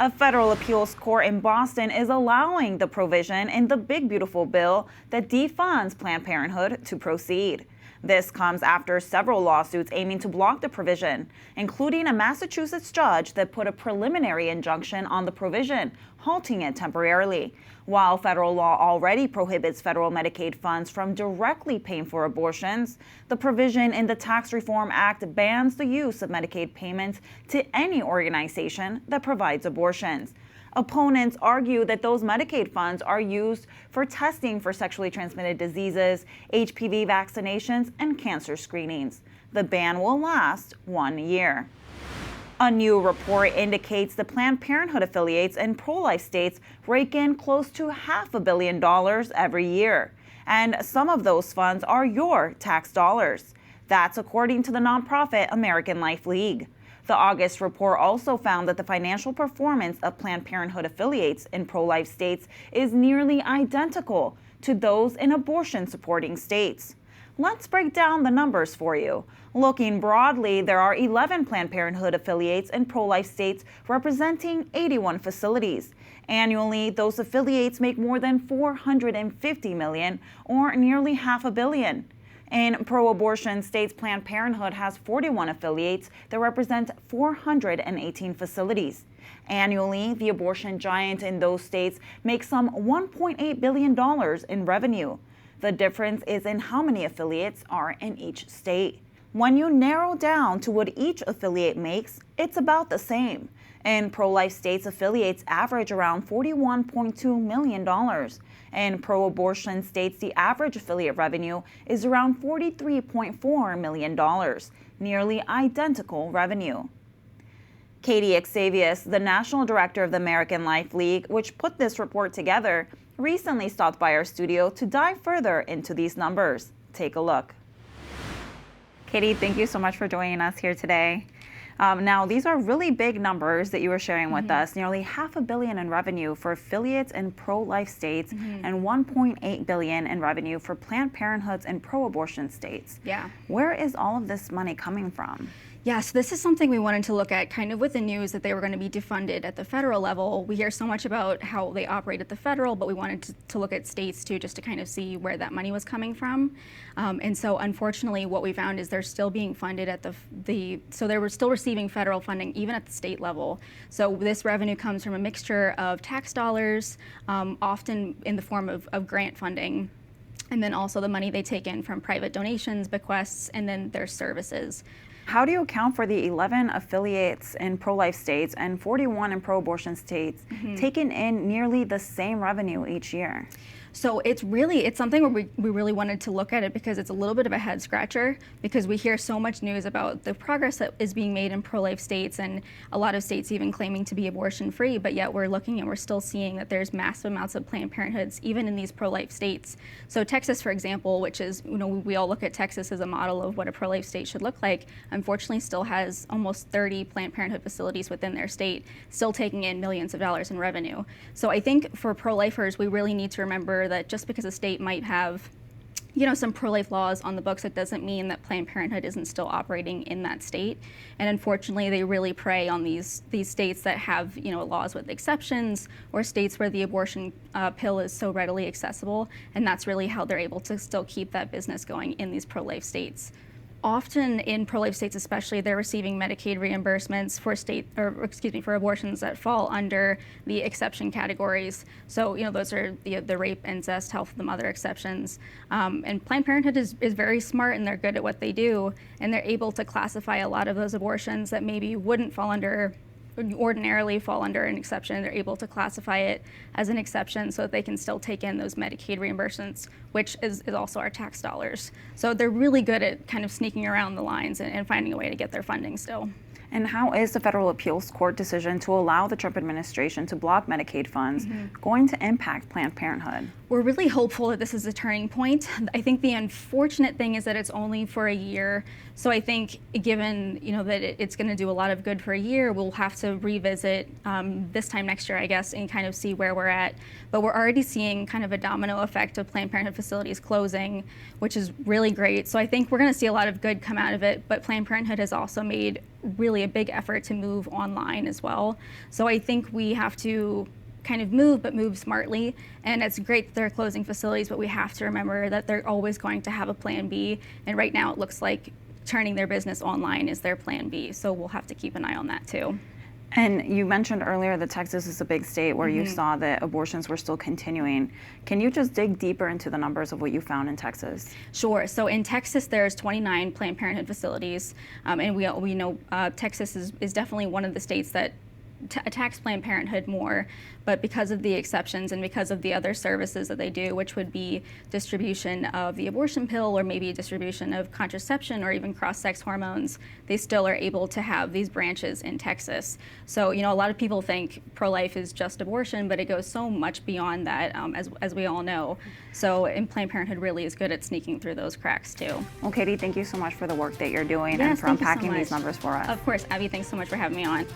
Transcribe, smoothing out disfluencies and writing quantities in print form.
A federal appeals court in Boston is allowing the provision in the Big Beautiful Bill that defunds Planned Parenthood to proceed. This comes after several lawsuits aiming to block the provision, including a Massachusetts judge that put a preliminary injunction on the provision, halting it temporarily. While federal law already prohibits federal Medicaid funds from directly paying for abortions, the provision in the Tax Reform Act bans the use of Medicaid payments to any organization that provides abortions. Opponents argue that those Medicaid funds are used for testing for sexually transmitted diseases, HPV vaccinations, and cancer screenings. The ban will last 1 year. A new report indicates the Planned Parenthood affiliates in pro-life states rake in close to $500 million every year. And some of those funds are your tax dollars. That's according to the nonprofit American Life League. The August report also found that the financial performance of Planned Parenthood affiliates in pro-life states is nearly identical to those in abortion-supporting states. Let's break down the numbers for you. Looking broadly, there are 11 Planned Parenthood affiliates in pro-life states representing 81 facilities. Annually, those affiliates make more than $450 million, or nearly $500 million. In pro-abortion states, Planned Parenthood has 41 affiliates that represent 418 facilities. Annually, the abortion giant in those states makes some $1.8 billion in revenue. The difference is in how many affiliates are in each state. When you narrow down to what each affiliate makes, it's about the same. In pro-life states, affiliates average around $41.2 million. In pro-abortion states, the average affiliate revenue is around $43.4 million, nearly identical revenue. Katie Xavius, the national director of the American Life League, which put this report together, recently stopped by our studio to dive further into these numbers. Take a look. Katie, thank you so much for joining us here today. Now, these are really big numbers that you were sharing with us. Nearly $500 million in revenue for affiliates in pro-life states and $1.8 billion in revenue for Planned Parenthoods in pro-abortion states. Yeah. Where is all of this money coming from? Yeah, so this is something we wanted to look at kind of with the news that they were going to be defunded at the federal level. We hear so much about how they operate at the federal, but we wanted to look at states too, just to kind of see where that money was coming from. And so unfortunately, what we found is they're still being funded at so they were still receiving federal funding even at the state level. So this revenue comes from a mixture of tax dollars, often in the form of grant funding, and then also the money they take in from private donations, bequests, and then their services. How do you account for the 11 affiliates in pro-life states and 41 in pro-abortion states taking in nearly the same revenue each year? So it's something where we really wanted to look at it because it's a little bit of a head scratcher, because we hear so much news about the progress that is being made in pro-life states, and a lot of states even claiming to be abortion free, but yet we're looking and we're still seeing that there's massive amounts of Planned Parenthoods even in these pro-life states. So Texas, for example, which is, we all look at Texas as a model of what a pro-life state should look like, unfortunately still has almost 30 Planned Parenthood facilities within their state, still taking in millions of dollars in revenue. So I think for pro-lifers, we really need to remember that just because a state might have some pro-life laws on the books, it doesn't mean that Planned Parenthood isn't still operating in that state. And unfortunately, they really prey on these states that have laws with exceptions, or states where the abortion pill is so readily accessible, and that's really how they're able to still keep that business going in these pro-life states. Often in pro-life states especially, they're receiving Medicaid reimbursements for abortions that fall under the exception categories. So, those are the rape, incest, health of the mother exceptions. And Planned Parenthood is very smart, and they're good at what they do, and they're able to classify a lot of those abortions that maybe wouldn't ordinarily fall under an exception. They're able to classify it as an exception so that they can still take in those Medicaid reimbursements, which is also our tax dollars. So they're really good at kind of sneaking around the lines and finding a way to get their funding still. And how is the federal appeals court decision to allow the Trump administration to block Medicaid funds going to impact Planned Parenthood? We're really hopeful that this is a turning point. I think the unfortunate thing is that it's only for a year. So I think given that it's going to do a lot of good for a year, we'll have to revisit this time next year, I guess, and kind of see where we're at. But we're already seeing kind of a domino effect of Planned Parenthood facilities closing, which is really great. So I think we're going to see a lot of good come out of it. But Planned Parenthood has also made really a big effort to move online as well. So I think we have to kind of move, but move smartly. And it's great that they're closing facilities, but we have to remember that they're always going to have a plan B. And right now it looks like turning their business online is their plan B. So we'll have to keep an eye on that too. And you mentioned earlier that Texas is a big state where you saw that abortions were still continuing. Can you just dig deeper into the numbers of what you found in Texas? Sure. So in Texas, there's 29 Planned Parenthood facilities. And we know Texas is definitely one of the states that attacks Planned Parenthood more, but because of the exceptions and because of the other services that they do, which would be distribution of the abortion pill or maybe distribution of contraception or even cross-sex hormones, they still are able to have these branches in Texas. So, a lot of people think pro-life is just abortion, but it goes so much beyond that, as we all know. So, and Planned Parenthood really is good at sneaking through those cracks too. Well, Katie, thank you so much for the work that you're doing Yes, and for thank you so unpacking much. these numbers for us. Of course, Abby, thanks so much for having me on.